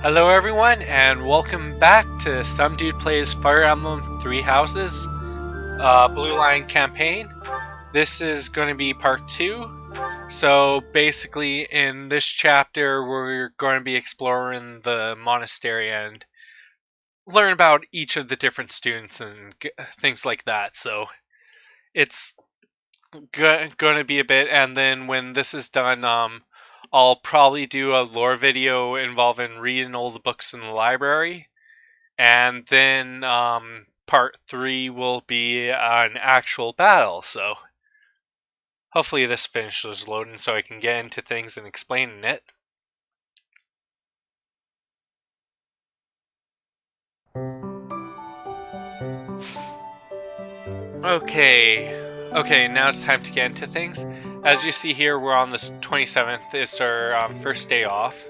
Hello everyone, and welcome back to Some Dude Plays Fire Emblem Three Houses Blue Line campaign. This is going to be part 2. So basically in this chapter we're going to be exploring the monastery and learn about each of the different students and things like that. So it's going to be a bit, and then when this is done, I'll probably do a lore video involving reading all the books in the library, and then part 3 will be an actual battle. So hopefully this finishes loading so I can get into things and explaining it. Okay, now it's time to get into things. As you see here, we're on the 27th. It's our first day off.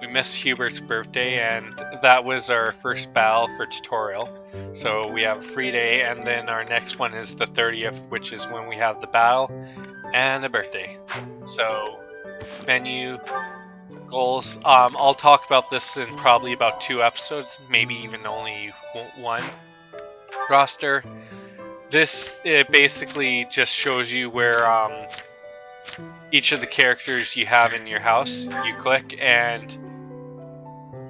We missed Hubert's birthday, and that was our first battle for tutorial. So we have a free day, and then our next one is the 30th, which is when we have the battle and the birthday. So, menu, goals. I'll talk about this in probably about 2 episodes, maybe even only 1. Roster. This basically just shows you where each of the characters you have in your house. You click and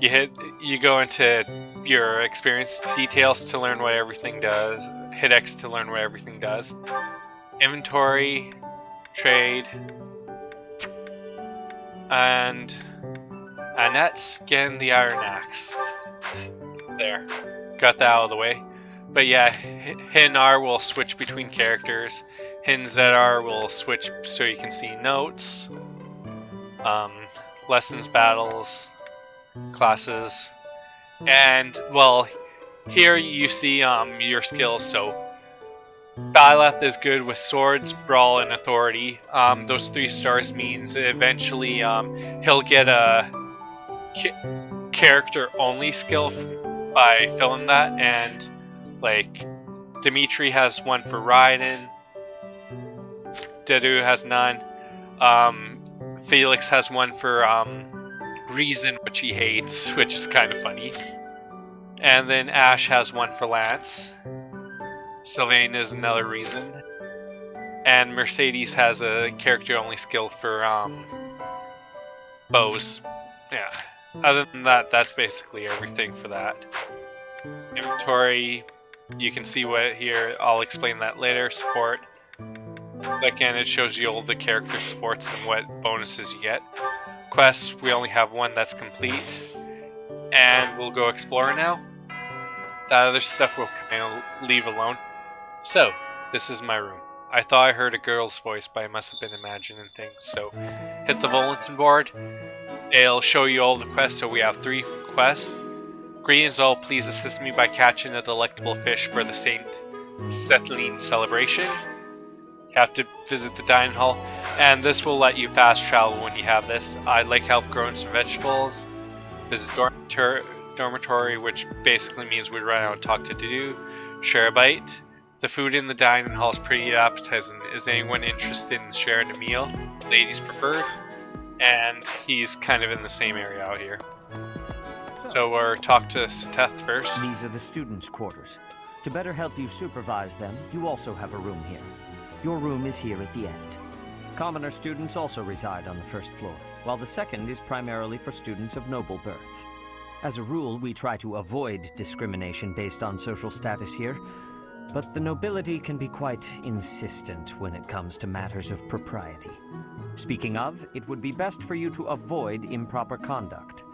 you go into your experience details to learn what everything does. Hit X to learn what everything does. Inventory, trade, and Annette's getting the iron axe. There, got that out of the way. But yeah, hidden R will switch between characters. Hidden ZR will switch so you can see notes, lessons, battles, classes, and well, here you see your skills. So Byleth is good with swords, brawl, and authority. Those 3 stars means eventually he'll get a character-only skill by filling that, and like Dimitri has one for riding, Dedu has none, Felix has one for reason, which he hates, which is kind of funny, and then Ash has one for lance. Sylvain is another reason, and Mercedes has a character only skill for bows. Yeah, other than that, that's basically everything for that. Inventory, you can see what here, I'll explain that later. Support, again, it shows you all the character supports and what bonuses you get. Quests, we only have 1 that's complete, and we'll go explore now. That other stuff we'll kind of leave alone. So, this is my room. I thought I heard a girl's voice, but I must have been imagining things. So, hit the bulletin board. It'll show you all the quests. So we have 3 quests. Greetings all, please assist me by catching a delectable fish for the St. Cethline celebration. You have to visit the dining hall, and this will let you fast travel when you have this. I'd like help growing some vegetables. Visit Dormitory, which basically means we run out and talk to Dudu. Share a bite. The food in the dining hall is pretty appetizing. Is anyone interested in sharing a meal? Ladies preferred. And he's kind of in the same area out here. So we'll talk to Seteth first. These are the students' quarters. To better help you supervise them, you also have a room here. Your room is here at the end. Commoner students also reside on the 1st floor, while the 2nd is primarily for students of noble birth. As a rule, we try to avoid discrimination based on social status here, but the nobility can be quite insistent when it comes to matters of propriety. Speaking of, it would be best for you to avoid improper conduct.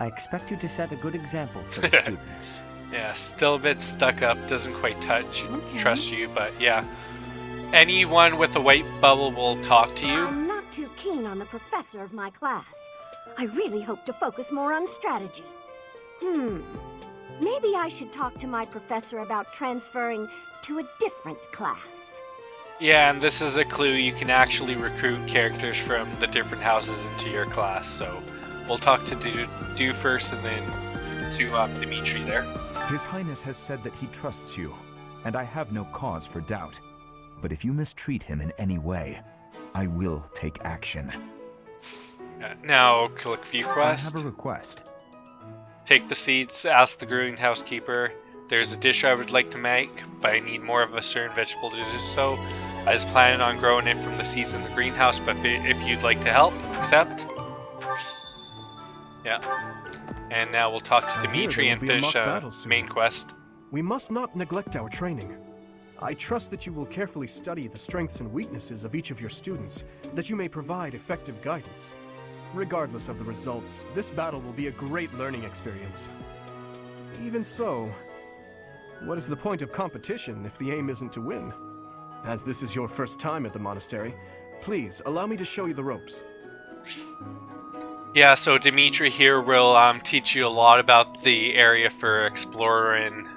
I expect you to set a good example for the students. Yeah, still a bit stuck up, doesn't quite trust you, but yeah. Anyone with a white bubble will talk to you. I'm not too keen on the professor of my class. I really hope to focus more on strategy. Maybe I should talk to my professor about transferring to a different class. Yeah, and this is a clue. You can actually recruit characters from the different houses into your class, so we'll talk to Du first and then to Dimitri there. His Highness has said that he trusts you, and I have no cause for doubt. But if you mistreat him in any way, I will take action. Now, click View Quest. I have a request. Take the seeds, ask the greenhouse keeper. There's a dish I would like to make, but I need more of a certain vegetable to do so. I was planning on growing it from the seeds in the greenhouse, but if you'd like to help, accept. Yeah. And now we'll talk to Dimitri and finish main quest. We must not neglect our training. I trust that you will carefully study the strengths and weaknesses of each of your students, that you may provide effective guidance. Regardless of the results, this battle will be a great learning experience. Even so, what is the point of competition if the aim isn't to win? As this is your first time at the monastery, please allow me to show you the ropes. Yeah, so Dimitri here will teach you a lot about the area for exploring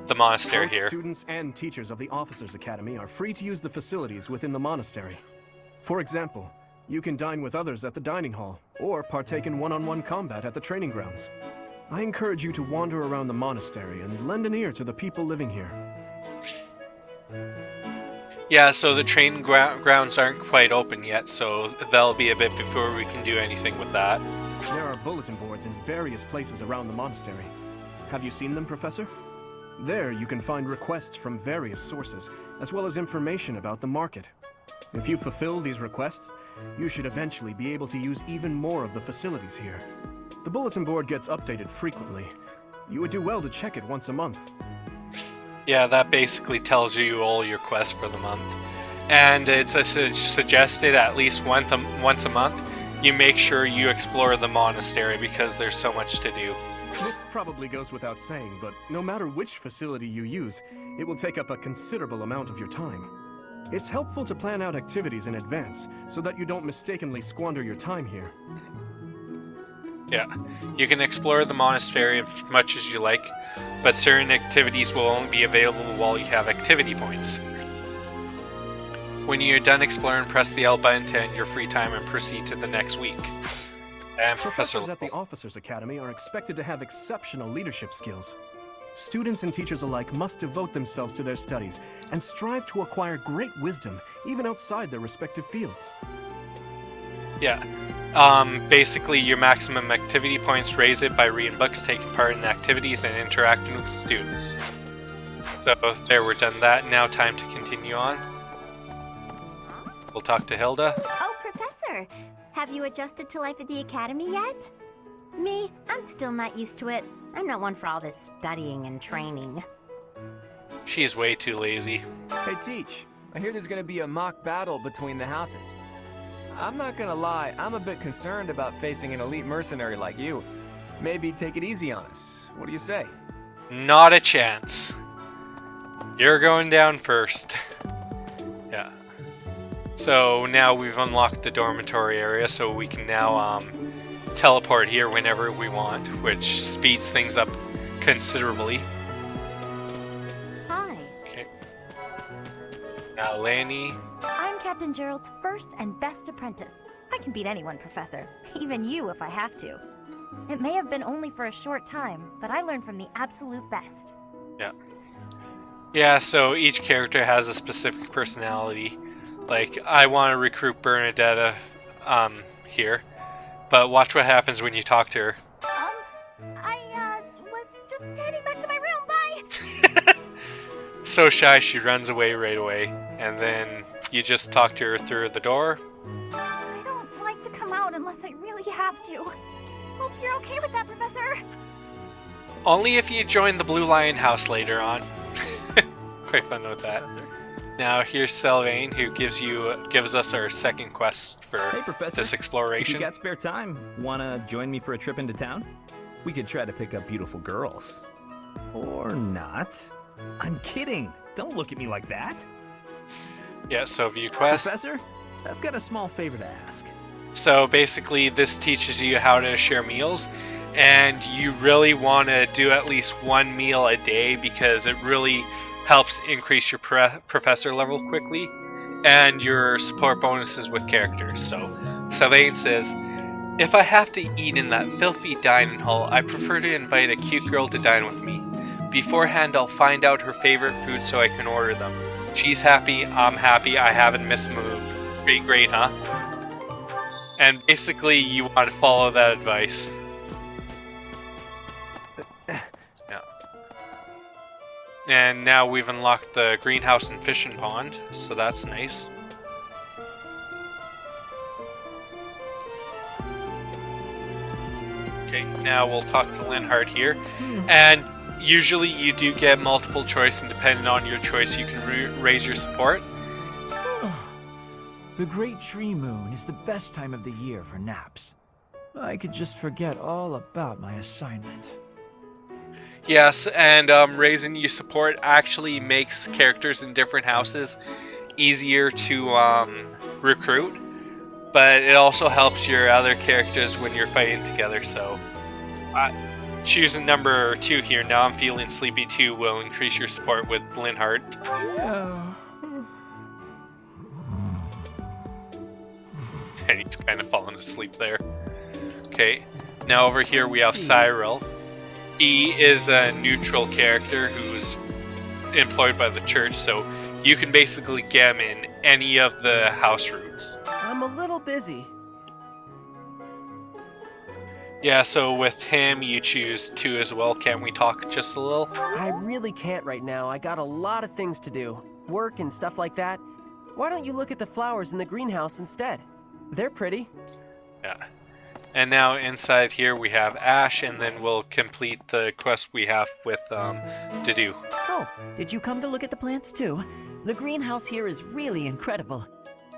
the monastery Both here. Students and teachers of the Officers' Academy are free to use the facilities within the monastery. For example, you can dine with others at the dining hall, or partake in one-on-one combat at the training grounds. I encourage you to wander around the monastery and lend an ear to the people living here. Yeah, so the training grounds aren't quite open yet, so that'll be a bit before we can do anything with that. There are bulletin boards in various places around the monastery. Have you seen them, Professor? There you can find requests from various sources, as well as information about the market. If you fulfill these requests, you should eventually be able to use even more of the facilities here. The bulletin board gets updated frequently. You would do well to check it once a month. Yeah, that basically tells you all your quests for the month. And it's suggested at least once a month, you make sure you explore the monastery because there's so much to do. This probably goes without saying, but no matter which facility you use, it will take up a considerable amount of your time. It's helpful to plan out activities in advance, so that you don't mistakenly squander your time here. Yeah, you can explore the monastery as much as you like, but certain activities will only be available while you have activity points. When you're done exploring, press the L button to end your free time and proceed to the next week. And Professors at the Officers' Academy are expected to have exceptional leadership skills. Students and teachers alike must devote themselves to their studies and strive to acquire great wisdom, even outside their respective fields. Yeah. Basically, your maximum activity points raise it by reading books, taking part in activities, and interacting with students. So, there, we're done that. Now, time to continue on. We'll talk to Hilda. Oh, Professor! Have you adjusted to life at the Academy yet? Me? I'm still not used to it. I'm not one for all this studying and training. She's way too lazy. Hey, Teach. I hear there's gonna be a mock battle between the houses. I'm not gonna lie, I'm a bit concerned about facing an elite mercenary like you. Maybe take it easy on us. What do you say? Not a chance. You're going down first. Yeah. So now we've unlocked the dormitory area, so we can now teleport here whenever we want, which speeds things up considerably. Hi. Okay. Now Lanny. I'm Captain Gerald's first and best apprentice. I can beat anyone, Professor. Even you if I have to. It may have been only for a short time, but I learned from the absolute best. Yeah. Yeah, so each character has a specific personality. Like, I want to recruit Bernadetta here, but watch what happens when you talk to her. I was just heading back to my room, bye! So shy, she runs away right away, and then you just talk to her through the door. I don't like to come out unless I really have to. Hope you're okay with that, Professor. Only if you join the Blue Lion House later on. Quite fun with that. Professor? Now here's Sylvain, who gives us our second quest for Hey, Professor. this If you exploration. got spare time, wanna join me for a trip into town? We could try to pick up beautiful girls. Or not. I'm kidding. Don't look at me like that. Yeah, so view quest. Professor, I've got a small favor to ask. So basically, this teaches you how to share meals, and you really want to do at least one meal a day because it really helps increase your professor level quickly and your support bonuses with characters. So Sylvain says, if I have to eat in that filthy dining hall, I prefer to invite a cute girl to dine with me. Beforehand, I'll find out her favorite food so I can order them. She's happy, I'm happy, I haven't missed a move. Pretty great, huh? And basically, you want to follow that advice. And now we've unlocked the greenhouse and fishing pond, so that's nice. Okay, now we'll talk to Linhardt here. And usually you do get multiple choice, and depending on your choice, you can raise your support. The Great Tree Moon is the best time of the year for naps. I could just forget all about my assignment. Yes, and raising you support actually makes characters in different houses easier to recruit, but it also helps your other characters when you're fighting together. So choosing number 2 here, Now I'm Feeling Sleepy 2, will increase your support with Linhardt. And he's kind of falling asleep there. Okay, now over here we have Cyril. He is a neutral character who's employed by the church, so you can basically get him in any of the house routes. I'm a little busy. Yeah, so with him you choose 2 as well. Can't we talk just a little? I really can't right now. I got a lot of things to do. Work and stuff like that. Why don't you look at the flowers in the greenhouse instead? They're pretty. Yeah. And now inside here we have Ash, and then we'll complete the quest we have with Dudu. Oh, did you come to look at the plants too? The greenhouse here is really incredible.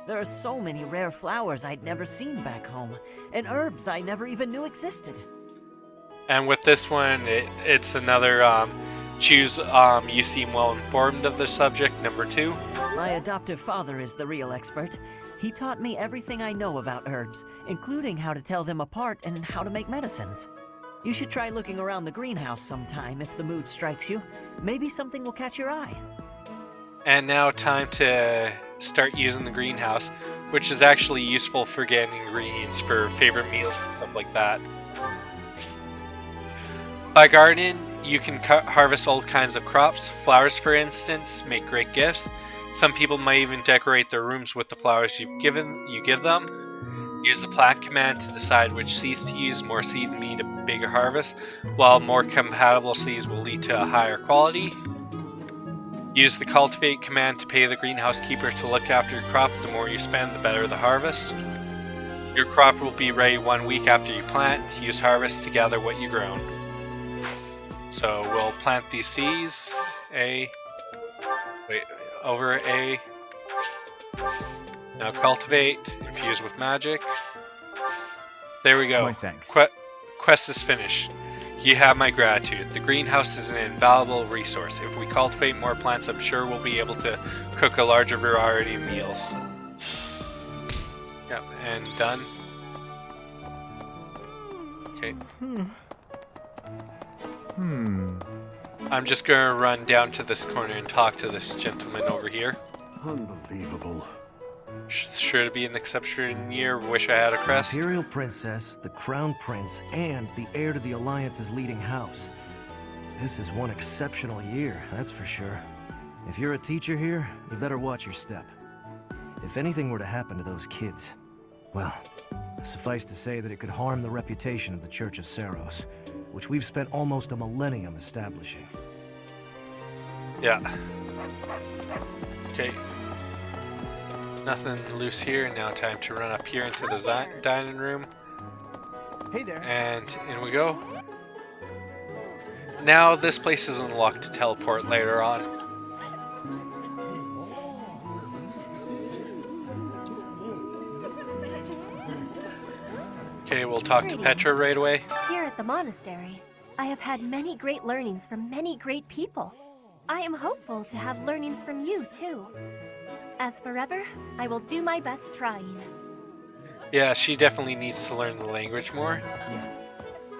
There are so many rare flowers I'd never seen back home, and herbs I never even knew existed. And with this one, it's another choose you seem well informed of the subject, number 2. My adoptive father is the real expert. He taught me everything I know about herbs, including how to tell them apart and how to make medicines. You should try looking around the greenhouse sometime if the mood strikes you. Maybe something will catch your eye. And now time to start using the greenhouse, which is actually useful for getting ingredients for favorite meals and stuff like that. By gardening, you can harvest all kinds of crops. Flowers, for instance, make great gifts. Some people might even decorate their rooms with the flowers you give them. Use the plant command to decide which seeds to use. More seeds mean a bigger harvest, while more compatible seeds will lead to a higher quality. Use the cultivate command to pay the greenhouse keeper to look after your crop. The more you spend, the better the harvest. Your crop will be ready 1 week after you plant. Use harvest to gather what you've grown. So we'll plant these seeds. Over A. Now cultivate, infuse with magic. There we go. My thanks. Quest is finished. You have my gratitude. The greenhouse is an invaluable resource. If we cultivate more plants, I'm sure we'll be able to cook a larger variety of meals. Yep, and done. Okay. I'm just gonna run down to this corner and talk to this gentleman over here. Unbelievable. Sure to be an exceptional year. Wish I had a crest. The Imperial Princess, the Crown Prince, and the heir to the Alliance's leading house. This is one exceptional year, that's for sure. If you're a teacher here, you better watch your step. If anything were to happen to those kids, well, suffice to say that it could harm the reputation of the Church of Saros, which we've spent almost a millennium establishing. Yeah. Okay. Nothing loose here. Now time to run up here into the dining room. Hey there. And in we go. Now this place is unlocked to teleport later on. Okay, we'll talk to Petra right away. Here at the monastery, I have had many great learnings from many great people. I am hopeful to have learnings from you, too. As forever, I will do my best trying. Yeah, she definitely needs to learn the language more. Yes.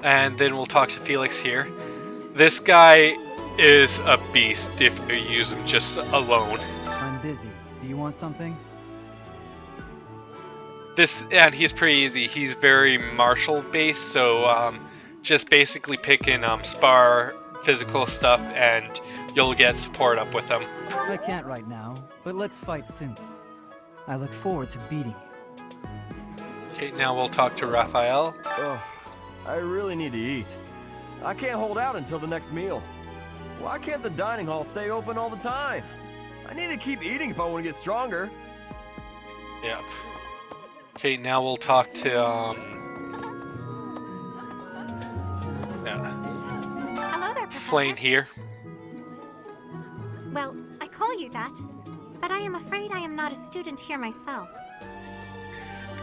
And then we'll talk to Felix here. This guy is a beast if you use him just alone. I'm busy. Do you want something? And he's pretty easy. He's very martial based, so just basically picking spar, physical stuff, and you'll get support up with him. I can't right now, but let's fight soon. I look forward to beating you. Okay, now we'll talk to Raphael. Ugh, I really need to eat. I can't hold out until the next meal. Why can't the dining hall stay open all the time? I need to keep eating if I want to get stronger. Yep. Okay, now we'll talk to, Hello there, Professor. Flame here. Well, I call you that, but I am afraid I am not a student here myself.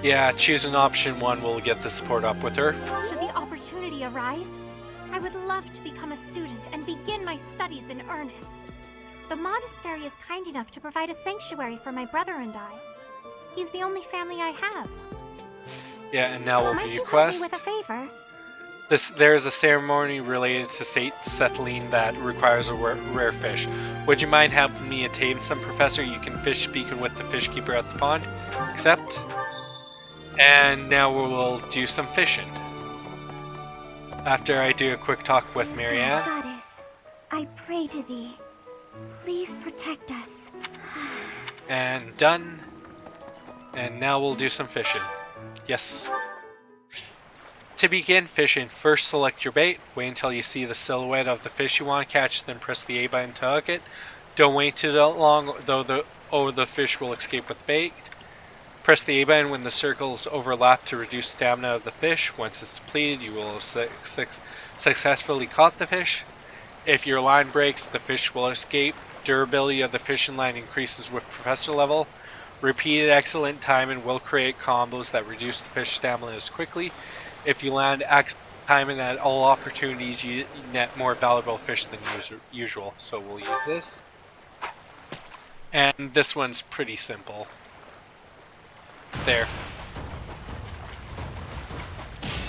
Yeah, choosing option 1 will get the support up with her. Should the opportunity arise, I would love to become a student and begin my studies in earnest. The monastery is kind enough to provide a sanctuary for my brother and I. He's the only family I have. Yeah, and now we'll Might view you help quest. me with a favor? There's a ceremony related to settling that requires a rare fish. Would you mind helping me attain some, Professor? You can fish speaking with the fish keeper at the pond. Accept. And now we'll do some fishing. After I do a quick talk with Marianne. Goddess, I pray to thee. Please protect us. And done. And now we'll do some fishing. Yes. To begin fishing, first select your bait. Wait until you see the silhouette of the fish you want to catch, then press the A button to hook it. Don't wait too long, though the fish will escape with bait. Press the A button when the circles overlap to reduce stamina of the fish. Once it's depleted, you will have successfully caught the fish. If your line breaks, the fish will escape. Durability of the fishing line increases with professor level. Repeated excellent timing will create combos that reduce the fish stamina as quickly. If you land excellent timing at all opportunities, you net more valuable fish than usual. So we'll use this. And this one's pretty simple. There.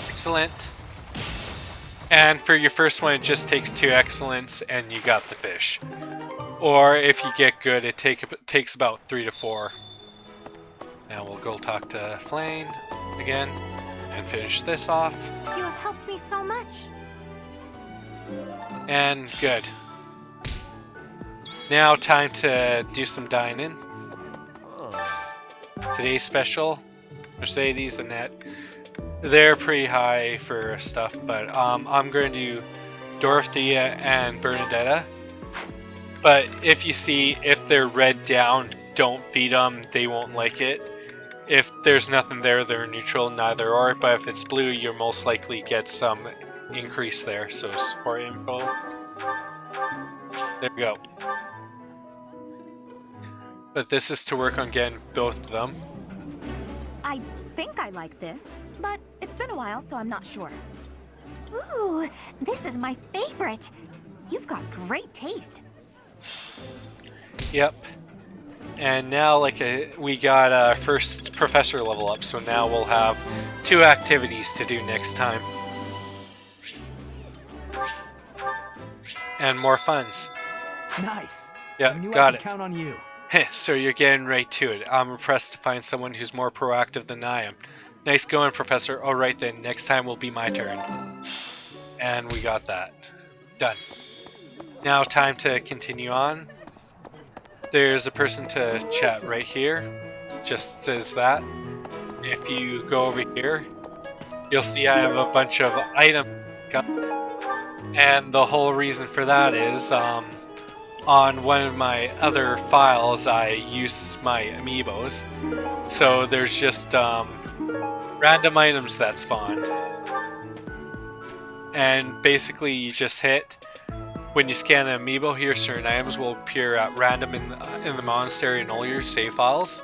Excellent. And for your first one, it just takes 2 excellence and you got the fish. Or if you get good, it takes about 3 to 4. Now we'll go talk to Flame again and finish this off. You have helped me so much. And good. Now time to do some dining. Today's special, Mercedes and Annette. They're pretty high for stuff, but I'm going to do Dorothea and Bernadetta. But if you see, if they're red down, don't feed them, they won't like it. If there's nothing there, they're neutral, neither or. But if it's blue, you'll most likely get some increase there. So support info. There we go. But this is to work on getting both of them. I think I like this, but it's been a while, so I'm not sure. Ooh, this is my favorite. You've got great taste. Yep. And now, we got our first professor level up, so now we'll have 2 activities to do next time. And more funds. Nice. Yeah, I knew got I could it. count on you. So you're getting right to it. I'm impressed to find someone who's more proactive than I am. Nice going, Professor. Alright then, next time will be my turn. And we got that. Done. Now time to continue on. There's a person to chat right here. Just says that. If you go over here, you'll see I have a bunch of items. And the whole reason for that is, on one of my other files, I use my amiibos. So there's just random items that spawn. And basically you just hit, when you scan an amiibo here, certain items will appear at random in the monastery and all your save files.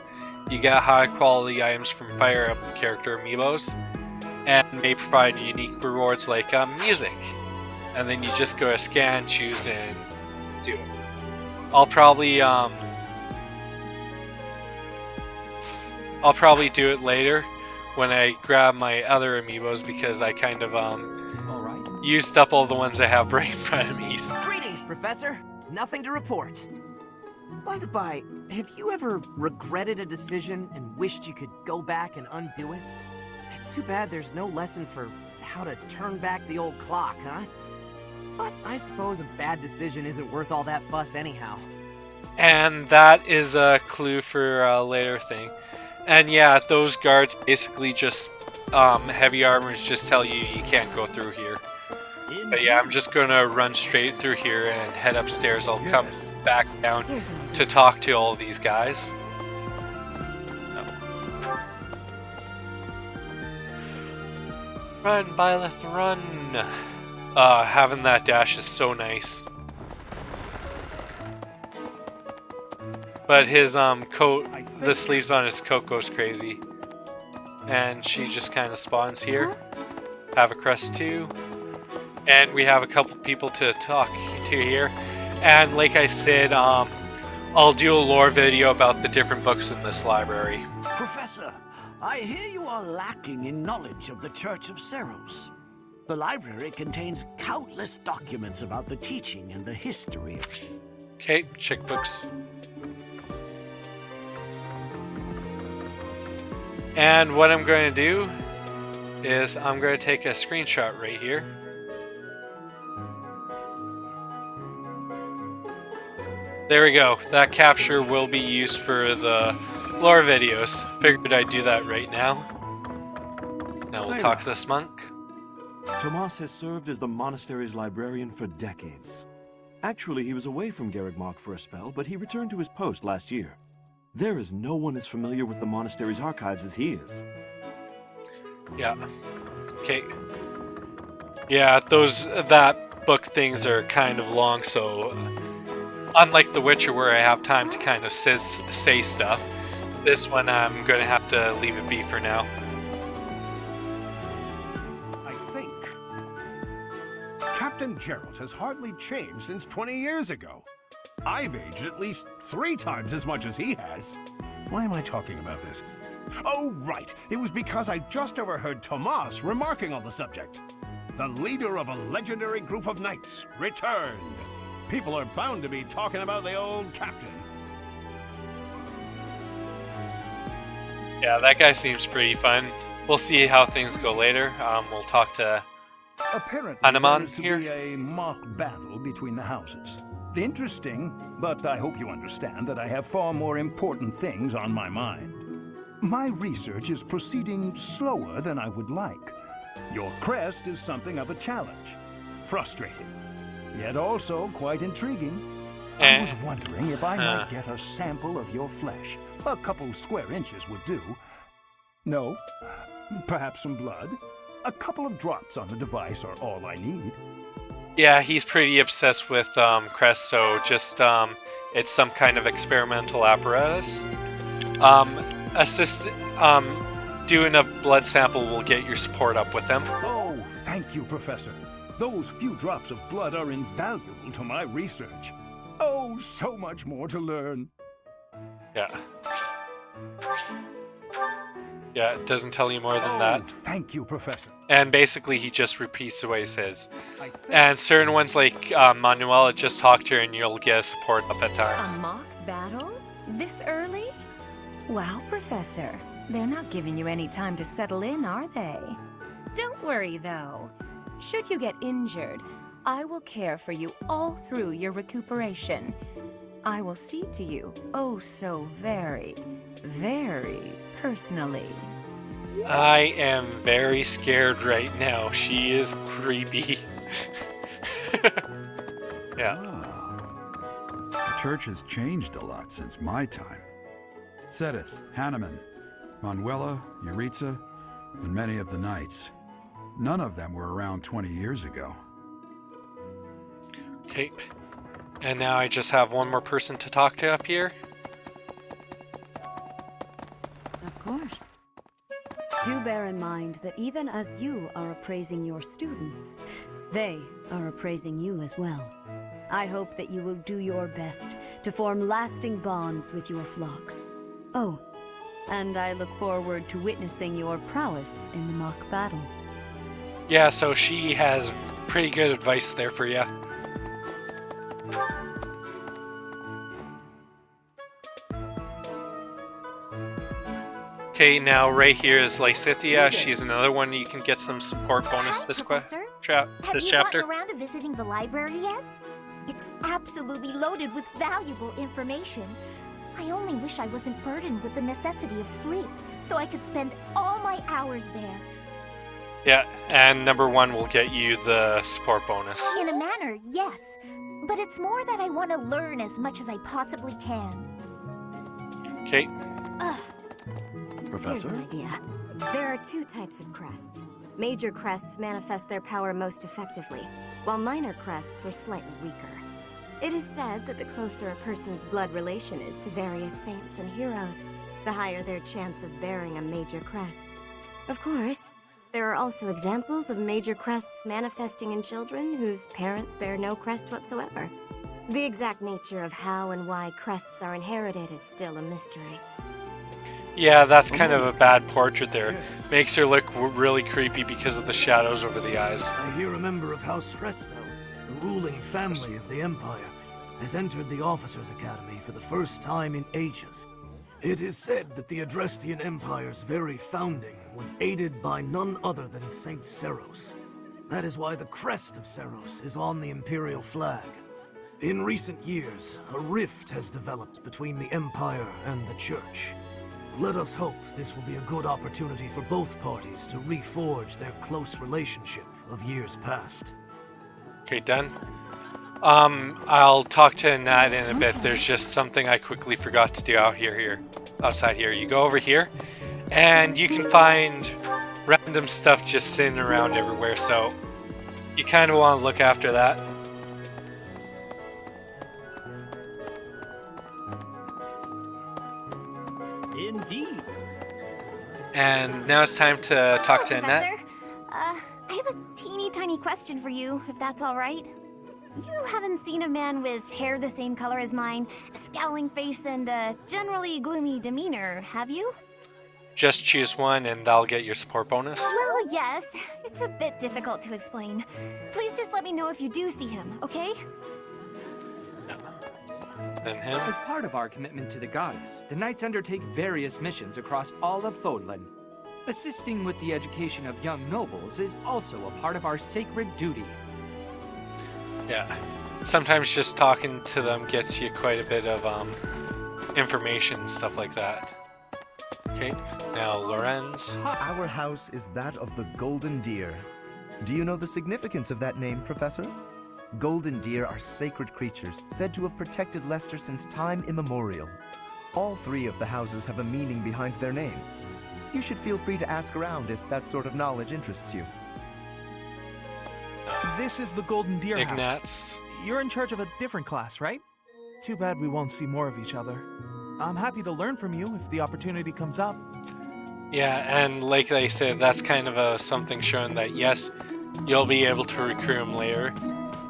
You get high quality items from Fire Emblem character amiibos, and may provide unique rewards like music. And then you just go to scan, choose, and do it. I'll probably do it later when I grab my other amiibos, because I kind of used up all the ones I have right in front of me. Greetings, Professor. Nothing to report. By the by, have you ever regretted a decision and wished you could go back and undo it? It's too bad there's no lesson for how to turn back the old clock, huh? But I suppose a bad decision isn't worth all that fuss anyhow. And that is a clue for a later thing. And yeah, those guards basically just, heavy armors just tell you you can't go through here. But yeah, I'm just gonna run straight through here and head upstairs. I'll come back down to talk to all these guys. Run, Byleth, run! Having that dash is so nice. But his coat, the sleeves on his coat goes crazy. And she just kind of spawns here. Have a crest too. And we have a couple people to talk to here. And like I said, I'll do a lore video about the different books in this library. Professor, I hear you are lacking in knowledge of the Church of Seros. The library contains countless documents about the teaching and the history. Okay, check books. And what I'm going to do is I'm going to take a screenshot right here. There we go. That capture will be used for the lore videos. Figured I'd do that right now. Now we'll talk to this monk. Tomas has served as the monastery's librarian for decades. Actually, he was away from Garreg Mach for a spell, but he returned to his post last year. There is no one as familiar with the monastery's archives as he is. Yeah. Okay. Yeah, that book things are kind of long, so unlike The Witcher where I have time to kind of say stuff, this one I'm going to have to leave it be for now. I think Captain Gerald has hardly changed since 20 years ago. I've aged at least 3 times as much as he has. Why am I talking about this? Oh, right. It was because I just overheard Tomas remarking on the subject. The leader of a legendary group of knights returned. People are bound to be talking about the old captain. Yeah, that guy seems pretty fun. We'll see how things go later. We'll talk to Apparently, Hanuman there is to here. be a mock battle between the houses. Interesting, but I hope you understand that I have far more important things on my mind. My research is proceeding slower than I would like. Your crest is something of a challenge. Frustrating, yet also quite intriguing. I was wondering if I might get a sample of your flesh. A couple square inches would do. No? Perhaps some blood? A couple of drops on the device are all I need. Yeah, he's pretty obsessed with Crest, so just it's some kind of experimental apparatus. Doing a blood sample will get your support up with them. Oh, thank you, Professor. Those few drops of blood are invaluable to my research. Oh, so much more to learn. Yeah. Yeah, it doesn't tell you more than that. Thank you, Professor. And basically, he just repeats what he says. And certain ones like Manuela, just talk to her and you'll get support up at times. A mock battle? This early? Wow, Professor. They're not giving you any time to settle in, are they? Don't worry, though. Should you get injured, I will care for you all through your recuperation. I will see to you, oh so very, very personally. I am very scared right now. She is creepy. Yeah. The church has changed a lot since my time. Sedith, Hanuman, Manuela, Yuritsa, and many of the knights. None of them were around 20 years ago. Okay. And now I just have one more person to talk to up here. Of course. Do bear in mind that even as you are appraising your students, they are appraising you as well. I hope that you will do your best to form lasting bonds with your flock. Oh, and I look forward to witnessing your prowess in the mock battle. Yeah, so she has pretty good advice there for you. Okay, now right here is Lysithia. She's another one you can get some support bonus this chapter. Have you gotten around to visiting the library yet? It's absolutely loaded with valuable information. I only wish I wasn't burdened with the necessity of sleep, so I could spend all my hours there. Yeah, and number 1 will get you the support bonus. In a manner, yes. But it's more that I want to learn as much as I possibly can. Okay. Here's an idea. There are 2 types of crests. Major crests manifest their power most effectively, while minor crests are slightly weaker. It is said that the closer a person's blood relation is to various saints and heroes, the higher their chance of bearing a major crest. Of course, there are also examples of major crests manifesting in children whose parents bear no crest whatsoever. The exact nature of how and why crests are inherited is still a mystery. Yeah, that's kind of a bad portrait there. Makes her look really creepy because of the shadows over the eyes. I hear a member of House Fresfel, the ruling family of the Empire, has entered the Officers' Academy for the first time in ages. It is said that the Adrestian Empire's very founding was aided by none other than Saint Seros. That is why the crest of Seros is on the Imperial flag. In recent years, a rift has developed between the Empire and the Church. Let us hope this will be a good opportunity for both parties to reforge their close relationship of years past. Okay, done. I'll talk to Nat in a bit. There's just something I quickly forgot to do outside here. You go over here, and you can find random stuff just sitting around everywhere, so you kind of want to look after that. Indeed. And now it's time to talk to Annette. Professor, I have a teeny tiny question for you, if that's all right. You haven't seen a man with hair the same color as mine, a scowling face, and a generally gloomy demeanor, have you? Just choose one and that'll get your support bonus. Well, yes. It's a bit difficult to explain. Please just let me know if you do see him, okay? Then him. As part of our commitment to the goddess, the Knights undertake various missions across all of Fodlan. Assisting with the education of young nobles is also a part of our sacred duty. Yeah. Sometimes just talking to them gets you quite a bit of information and stuff like that. Okay, now Lorenz. Our house is that of the Golden Deer. Do you know the significance of that name, Professor? Golden deer are sacred creatures, said to have protected Leicester since time immemorial. All 3 of the houses have a meaning behind their name. You should feel free to ask around if that sort of knowledge interests you. This is the Golden Deer Ignatz. House. You're in charge of a different class, right? Too bad we won't see more of each other. I'm happy to learn from you if the opportunity comes up. Yeah, and like I said, that's kind of something showing that yes, you'll be able to recruit him later.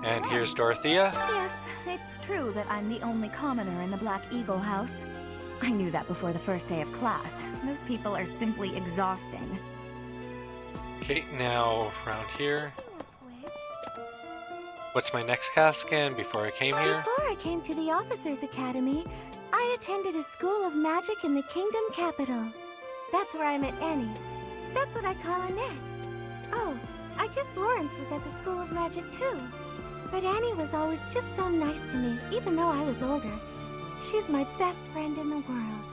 And here's Dorothea. Yes, it's true that I'm the only commoner in the Black Eagle house. I knew that before the first day of class. Those people are simply exhausting. Okay, now around here. What's my next class again before I came here? Before I came to the Officers' Academy, I attended a school of magic in the Kingdom Capital. That's where I met Annie. That's what I call Annette. Oh, I guess Lawrence was at the School of Magic too. But Annie was always just so nice to me, even though I was older. She's my best friend in the world.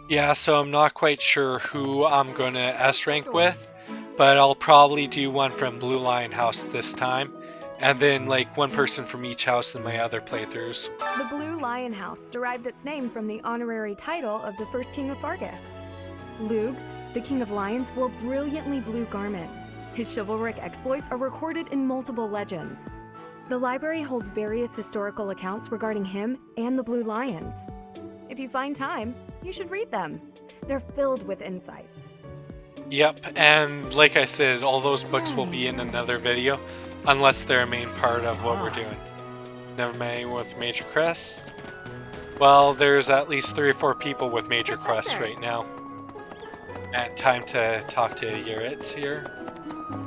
Yeah, so I'm not quite sure who I'm going to S-rank with, but I'll probably do one from Blue Lion House this time, and then like one person from each house in my other playthroughs. The Blue Lion House derived its name from the honorary title of the first king of Fargus. Lug, the king of lions, wore brilliantly blue garments. His chivalric exploits are recorded in multiple legends. The library holds various historical accounts regarding him and the Blue Lions. If you find time, you should read them. They're filled with insights. Yep, and like I said, all those books will be in another video, unless they're a main part of what we're doing. Never mind with major crests. Well, there's at least 3 or 4 people with major crests right now. And time to talk to Yuritz here.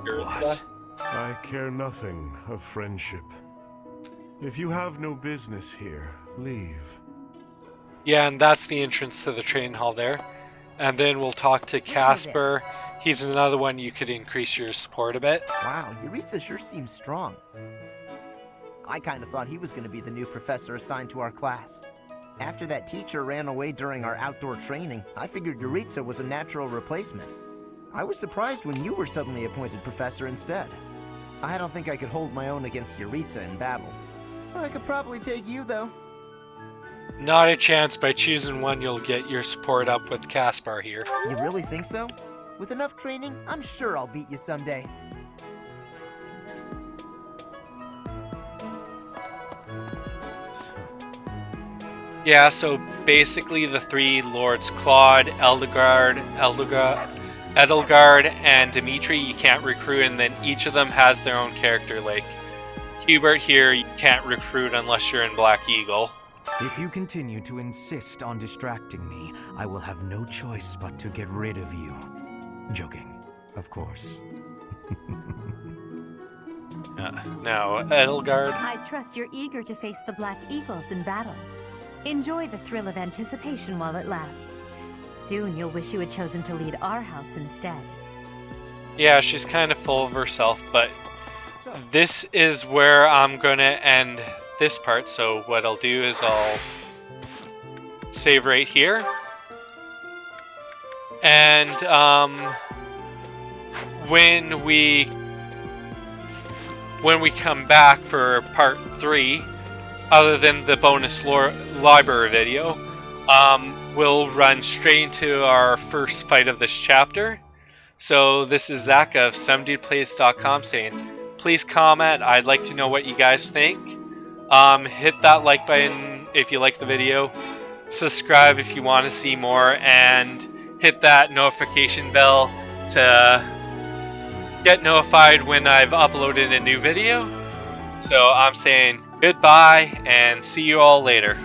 What? I care nothing of friendship. If you have no business here, leave. Yeah, and that's the entrance to the train hall there. And then we'll talk to Casper. He's another one you could increase your support a bit. Wow, Yuritsa sure seems strong. I kind of thought he was going to be the new professor assigned to our class. After that teacher ran away during our outdoor training, I figured Yuritsa was a natural replacement. I was surprised when you were suddenly appointed professor instead. I don't think I could hold my own against Yuritsa in battle. I could probably take you, though. Not a chance. By choosing one, you'll get your support up with Caspar here. You really think so? With enough training, I'm sure I'll beat you someday. Yeah, so basically the three lords, Claude, Edelgard, and Dimitri, you can't recruit, and then each of them has their own character. Like Hubert here, you can't recruit unless you're in Black Eagle. If you continue to insist on distracting me, I will have no choice but to get rid of you. Joking, of course. Now, Edelgard. I trust you're eager to face the Black Eagles in battle. Enjoy the thrill of anticipation while it lasts. Soon you'll wish you had chosen to lead our house instead. Yeah, she's kind of full of herself, but this is where I'm gonna end this part. So what I'll do is I'll save right here, and when we come back for part 3, other than the bonus library video, we'll run straight into our first fight of this chapter. So this is Zach of SomeDudePlays.com saying, please comment. I'd like to know what you guys think. Hit that like button if you like the video. Subscribe if you want to see more, and hit that notification bell to get notified when I've uploaded a new video. So I'm saying goodbye and see you all later.